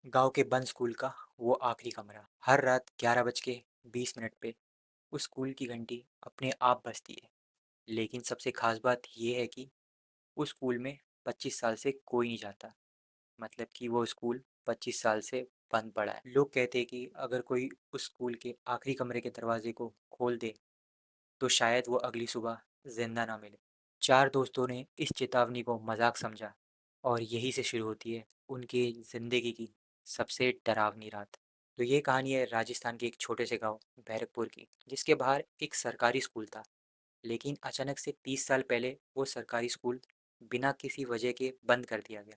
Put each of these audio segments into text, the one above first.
गांव के बंद स्कूल का वो आखिरी कमरा। हर रात 11:20 पे उस स्कूल की घंटी अपने आप बजती है। लेकिन सबसे खास बात ये है कि उस स्कूल में 25 साल से कोई नहीं जाता। मतलब कि वो स्कूल 25 साल से बंद पड़ा है। लोग कहते हैं कि अगर कोई उस स्कूल के आखिरी कमरे के दरवाजे को खोल दे तो शायद वो अगली सुबह जिंदा ना मिले। चार दोस्तों ने इस चेतावनी को मजाक समझा और यही से शुरू होती है उनकी ज़िंदगी की सबसे डरावनी रात। तो ये कहानी है राजस्थान के एक छोटे से गांव बैरकपुर की, जिसके बाहर एक सरकारी स्कूल था। लेकिन अचानक से 30 साल पहले वो सरकारी स्कूल बिना किसी वजह के बंद कर दिया गया।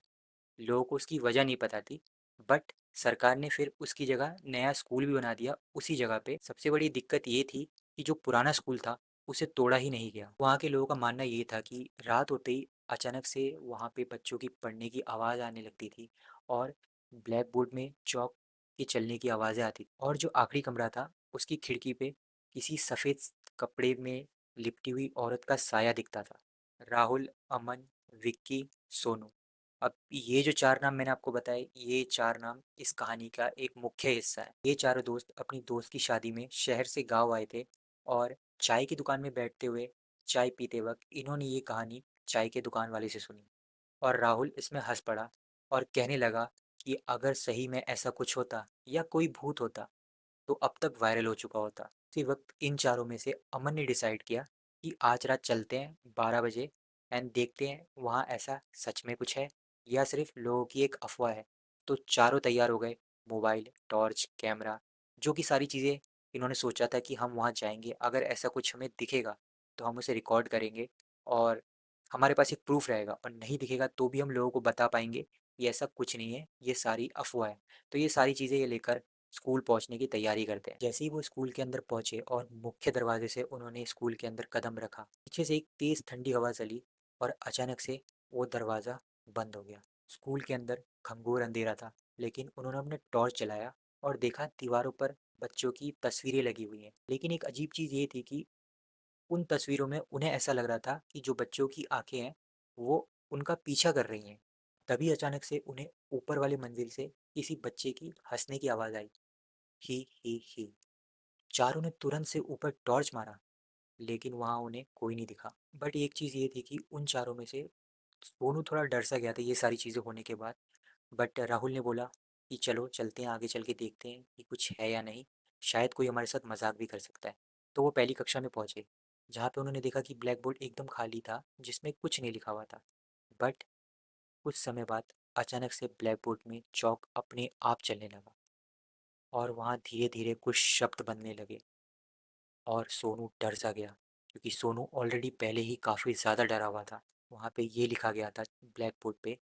लोगों को उसकी वजह नहीं पता थी, बट सरकार ने फिर उसकी जगह नया स्कूल भी बना दिया उसी जगह पे। सबसे बड़ी दिक्कत ये थी कि जो पुराना स्कूल था उसे तोड़ा ही नहीं गया। वहाँ के लोगों का मानना ये था कि रात होते ही अचानक से वहाँ पे बच्चों की पढ़ने की आवाज़ आने लगती थी और ब्लैक बोर्ड में चौक के चलने की आवाज़ें आती थी। और जो आखिरी कमरा था उसकी खिड़की पे किसी सफ़ेद कपड़े में लिपटी हुई औरत का साया दिखता था। राहुल, अमन, विक्की, सोनू। अब ये जो चार नाम मैंने आपको बताए, ये चार नाम इस कहानी का एक मुख्य हिस्सा है। ये चारों दोस्त अपनी दोस्त की शादी में शहर से गांव आए थे और चाय की दुकान में बैठते हुए चाय पीते वक्त इन्होंने ये कहानी चाय के दुकान वाले से सुनी। और राहुल इसमें हंस पड़ा और कहने लगा कि अगर सही में ऐसा कुछ होता या कोई भूत होता तो अब तक वायरल हो चुका होता। उसी वक्त इन चारों में से अमन ने डिसाइड किया कि आज रात चलते हैं 12 बजे एंड देखते हैं वहाँ ऐसा सच में कुछ है या सिर्फ लोगों की एक अफवाह है। तो चारों तैयार हो गए। मोबाइल, टॉर्च, कैमरा, जो कि सारी चीज़ें इन्होंने सोचा था कि हम वहाँ जाएंगे, अगर ऐसा कुछ हमें दिखेगा तो हम उसे रिकॉर्ड करेंगे और हमारे पास एक प्रूफ रहेगा, और नहीं दिखेगा तो भी हम लोगों को बता पाएंगे ये ऐसा कुछ नहीं है, ये सारी अफवाह है। तो ये सारी चीज़ें ये लेकर स्कूल पहुंचने की तैयारी करते हैं। जैसे ही वो स्कूल के अंदर पहुंचे और मुख्य दरवाजे से उन्होंने स्कूल के अंदर कदम रखा, पीछे से एक तेज ठंडी हवा चली और अचानक से वो दरवाज़ा बंद हो गया। स्कूल के अंदर घंघोर अंधेरा था, लेकिन उन्होंने अपने टॉर्च चलाया और देखा दीवारों पर बच्चों की तस्वीरें लगी हुई हैं। लेकिन एक अजीब चीज़ ये थी कि उन तस्वीरों में उन्हें ऐसा लग रहा था कि जो बच्चों की आंखें हैं वो उनका पीछा कर रही हैं। तभी अचानक से उन्हें ऊपर वाली मंजिल से किसी बच्चे की हंसने की आवाज़ आई, ही। चारों ने तुरंत से ऊपर टॉर्च मारा, लेकिन वहां उन्हें कोई नहीं दिखा। बट एक चीज़ ये थी कि उन चारों में से सोनू थोड़ा डर सा गया था ये सारी चीज़ें होने के बाद। बट राहुल ने बोला कि चलो चलते हैं, आगे चल के देखते हैं कि कुछ है या नहीं, शायद कोई हमारे साथ मजाक भी कर सकता है। तो वो पहली कक्षा में पहुंचे, जहाँ पे उन्होंने देखा कि ब्लैक बोर्ड एकदम खाली था जिसमें कुछ नहीं लिखा हुआ था। बट कुछ समय बाद अचानक से ब्लैक बोर्ड में चौक अपने आप चलने लगा और वहाँ धीरे धीरे कुछ शब्द बनने लगे। और सोनू डर सा गया, क्योंकि सोनू ऑलरेडी पहले ही काफ़ी ज़्यादा डरा हुआ था। वहाँ पे ये लिखा गया था ब्लैक बोर्ड पे,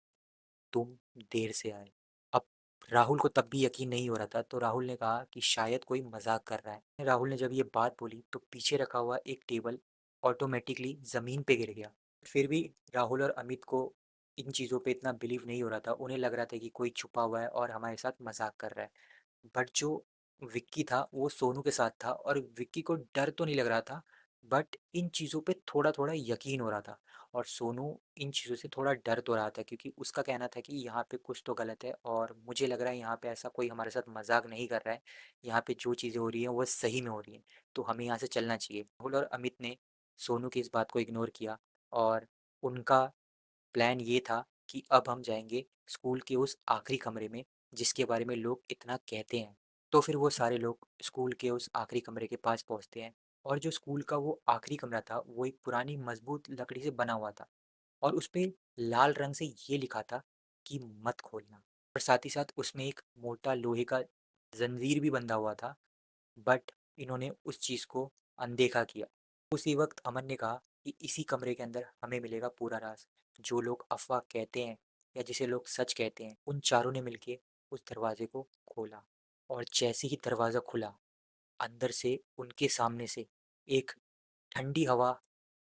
तुम देर से आए। अब राहुल को तब भी यकीन नहीं हो रहा था, तो राहुल ने कहा कि शायद कोई मजाक कर रहा है। राहुल ने जब ये बात बोली तो पीछे रखा हुआ एक टेबल ऑटोमेटिकली ज़मीन पे गिर गया। फिर भी राहुल और अमित को इन चीज़ों पे इतना बिलीव नहीं हो रहा था। उन्हें लग रहा था कि कोई छुपा हुआ है और हमारे साथ मजाक कर रहा है। बट जो विक्की था वो सोनू के साथ था और विक्की को डर तो नहीं लग रहा था, बट इन चीज़ों पे थोड़ा थोड़ा यकीन हो रहा था। और सोनू इन चीज़ों से थोड़ा डर तो रहा था, क्योंकि उसका कहना था कि यहाँ पे कुछ तो गलत है और मुझे लग रहा है यहाँ पे ऐसा कोई हमारे साथ मजाक नहीं कर रहा है। यहाँ पे जो चीज़ें हो रही हैं वो सही में हो रही हैं, तो हमें यहाँ से चलना चाहिए। राहुल और अमित ने सोनू की इस बात को इग्नोर किया और उनका प्लान ये था कि अब हम जाएंगे स्कूल के उस आखिरी कमरे में जिसके बारे में लोग इतना कहते हैं। तो फिर वो सारे लोग स्कूल के उस आखिरी कमरे के पास पहुंचते हैं। और जो स्कूल का वो आखिरी कमरा था वो एक पुरानी मजबूत लकड़ी से बना हुआ था और उस पे लाल रंग से ये लिखा था कि मत खोलना। और साथ ही साथ उसमें एक मोटा लोहे का जंजीर भी बंधा हुआ था, बट इन्होंने उस चीज़ को अनदेखा किया। उसी वक्त अमन ने कहा कि इसी कमरे के अंदर हमें मिलेगा पूरा राज। जो लोग अफवाह कहते हैं या जिसे लोग सच कहते हैं, उन चारों ने मिलके उस दरवाजे को खोला। और जैसे ही दरवाज़ा खुला, अंदर से उनके सामने से एक ठंडी हवा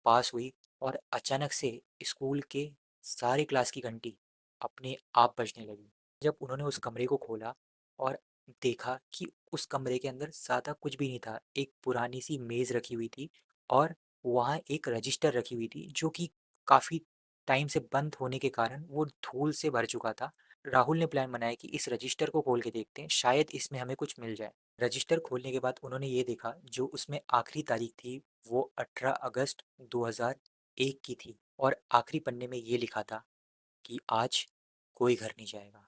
पास हुई और अचानक से स्कूल के सारी क्लास की घंटी अपने आप बजने लगी। जब उन्होंने उस कमरे को खोला और देखा कि उस कमरे के अंदर ज़्यादा कुछ भी नहीं था, एक पुरानी सी मेज़ रखी हुई थी और वहाँ एक रजिस्टर रखी हुई थी जो कि काफ़ी टाइम से बंद होने के कारण वो धूल से भर चुका था। राहुल ने प्लान बनाया कि इस रजिस्टर को खोल के देखते हैं, शायद इसमें हमें कुछ मिल जाए। रजिस्टर खोलने के बाद उन्होंने ये देखा, जो उसमें आखिरी तारीख थी वो 18 अगस्त 2001 की थी, और आखिरी पन्ने में ये लिखा था कि आज कोई घर नहीं जाएगा।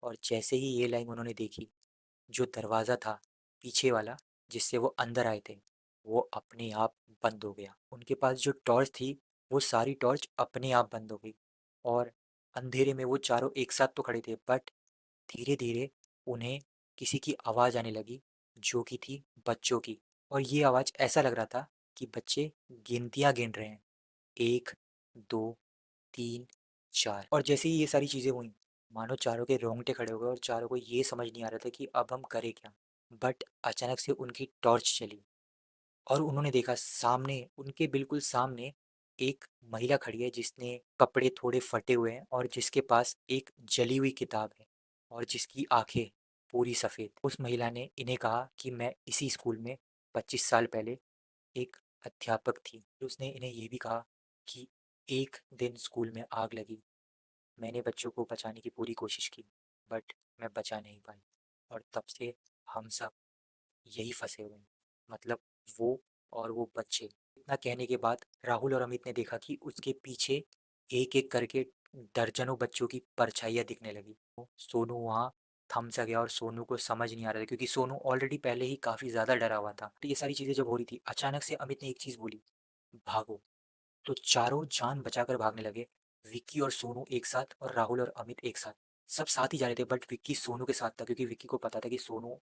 और जैसे ही ये लाइन उन्होंने देखी, जो दरवाज़ा था पीछे वाला जिससे वो अंदर आए थे, वो अपने आप बंद हो गया। उनके पास जो टॉर्च थी, वो सारी टॉर्च अपने आप बंद हो गई, और अंधेरे में वो चारों एक साथ तो खड़े थे, बट धीरे धीरे उन्हें किसी की आवाज़ आने लगी, जो कि थी बच्चों की। और ये आवाज़ ऐसा लग रहा था कि बच्चे गिनतियाँ गिन रहे हैं, 1, 2, 3, 4। और जैसे ही ये सारी चीज़ें हुई, मानो चारों के रोंगटे खड़े हो गए और चारों को ये समझ नहीं आ रहा था कि अब हम करें क्या। बट अचानक से उनकी टॉर्च चली, और उन्होंने देखा सामने, उनके बिल्कुल सामने एक महिला खड़ी है जिसने कपड़े थोड़े फटे हुए हैं और जिसके पास एक जली हुई किताब है, और जिसकी आंखें पूरी सफ़ेद। उस महिला ने इन्हें कहा कि मैं इसी स्कूल में 25 साल पहले एक अध्यापक थी। उसने इन्हें ये भी कहा कि एक दिन स्कूल में आग लगी, मैंने बच्चों को बचाने की पूरी कोशिश की, बट मैं बचा नहीं पाई, और तब से हम सब यही फंसे हुए हैं। मतलब वो और वो बच्चे। इतना कहने के बाद राहुल और अमित ने देखा कि उसके पीछे एक एक करके दर्जनों बच्चों की परछाइयाँ दिखने लगी। तो सोनू वहाँ थम सा गया, और सोनू को समझ नहीं आ रहा था क्योंकि सोनू ऑलरेडी पहले ही काफ़ी ज़्यादा डरा हुआ था। तो ये सारी चीज़ें जब हो रही थी, अचानक से अमित ने एक चीज़ बोली, भागो। तो चारों जान बचाकर भागने लगे, विक्की और सोनू एक साथ और राहुल और अमित एक साथ। सब साथ ही जा रहे थे, बट विक्की सोनू के साथ था क्योंकि विक्की को पता था कि सोनू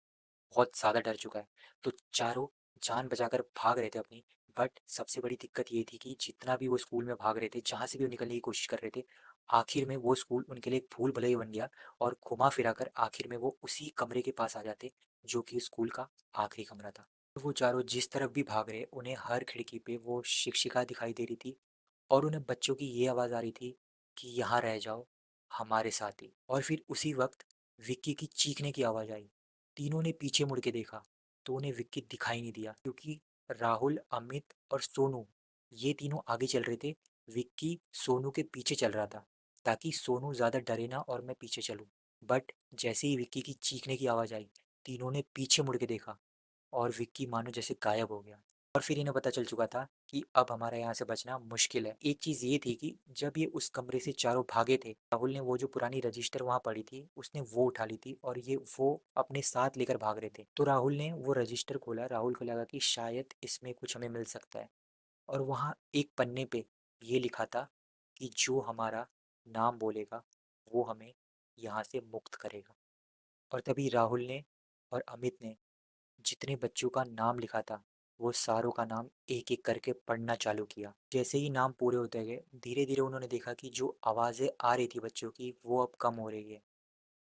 बहुत ज़्यादा डर चुका है। तो चारों जान बचाकर भाग रहे थे अपनी। बट सबसे बड़ी दिक्कत ये थी कि जितना भी वो स्कूल में भाग रहे थे, जहाँ से भी वो निकलने की कोशिश कर रहे थे, आखिर में वो स्कूल उनके लिए एक भूल भुलैया बन गया, और घुमा फिरा कर आखिर में वो उसी कमरे के पास आ जाते जो कि स्कूल का आखिरी कमरा था। तो वो चारों जिस तरफ भी भाग रहे, उन्हें हर खिड़की पे वो शिक्षिका दिखाई दे रही थी, और उन्हें बच्चों की ये आवाज़ आ रही थी कि यहाँ रह जाओ हमारे साथ ही। और फिर उसी वक्त विक्की की चीखने की आवाज़ आई। तीनों ने पीछे मुड़ के देखा, तो उन्हें विक्की दिखाई नहीं दिया क्योंकि राहुल, अमित और सोनू, ये तीनों आगे चल रहे थे। विक्की सोनू के पीछे चल रहा था ताकि सोनू ज़्यादा डरे ना और मैं पीछे चलूँ। बट जैसे ही विक्की की चीखने की आवाज़ आई, तीनों ने पीछे मुड़ के देखा, और विक्की मानो जैसे गायब हो गया। और फिर इन्हें पता चल चुका था कि अब हमारा यहाँ से बचना मुश्किल है। एक चीज़ ये थी कि जब ये उस कमरे से चारों भागे थे, राहुल ने वो जो पुरानी रजिस्टर वहाँ पड़ी थी, उसने वो उठा ली थी, और ये वो अपने साथ लेकर भाग रहे थे। तो राहुल ने वो रजिस्टर खोला, राहुल को लगा कि शायद इसमें कुछ हमें मिल सकता है, और वहाँ एक पन्ने पे ये लिखा था कि जो हमारा नाम बोलेगा वो हमें यहाँ से मुक्त करेगा। और तभी राहुल ने और अमित ने जितने बच्चों का नाम लिखा था, वो सारों का नाम एक एक करके पढ़ना चालू किया। जैसे ही नाम पूरे होते गए, धीरे धीरे उन्होंने देखा कि जो आवाज़ें आ रही थी बच्चों की, वो अब कम हो रही है।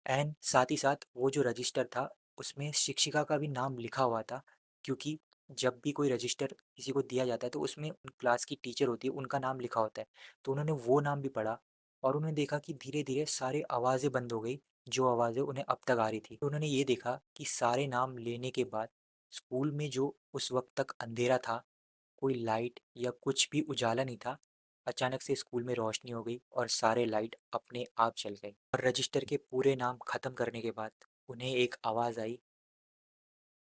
एंड साथ ही साथ वो जो रजिस्टर था, उसमें शिक्षिका का भी नाम लिखा हुआ था, क्योंकि जब भी कोई रजिस्टर किसी को दिया जाता है तो उसमें क्लास की टीचर होती है, उनका नाम लिखा होता है। तो उन्होंने वो नाम भी पढ़ा, और उन्होंने देखा कि धीरे धीरे सारी आवाज़ें बंद हो गई, जो आवाज़ें उन्हें अब तक आ रही थी। तो उन्होंने ये देखा कि सारे नाम लेने के बाद स्कूल में जो उस वक्त तक अंधेरा था, कोई लाइट या कुछ भी उजाला नहीं था, अचानक से स्कूल में रोशनी हो गई और सारे लाइट अपने आप जल गए। और रजिस्टर के पूरे नाम खत्म करने के बाद उन्हें एक आवाज़ आई,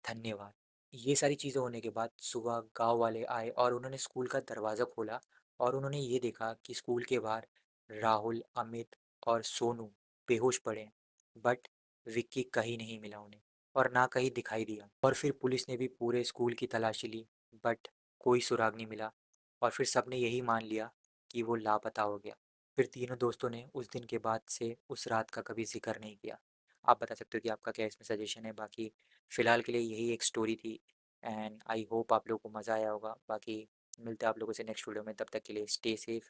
धन्यवाद। ये सारी चीज़ें होने के बाद सुबह गांव वाले आए और उन्होंने स्कूल का दरवाज़ा खोला, और उन्होंने ये देखा कि स्कूल के बाहर राहुल, अमित और सोनू बेहोश पड़े हैं, बट विक्की कहीं नहीं मिला उन्हें, और ना कहीं दिखाई दिया। और फिर पुलिस ने भी पूरे स्कूल की तलाशी ली, बट कोई सुराग नहीं मिला, और फिर सबने यही मान लिया कि वो लापता हो गया। फिर तीनों दोस्तों ने उस दिन के बाद से उस रात का कभी जिक्र नहीं किया। आप बता सकते हो कि आपका क्या इसमें सजेशन है। बाकी फ़िलहाल के लिए यही एक स्टोरी थी, एंड आई होप आप लोगों को मज़ा आया होगा। बाकी मिलते हैं आप लोगों से नेक्स्ट वीडियो में, तब तक के लिए स्टे सेफ।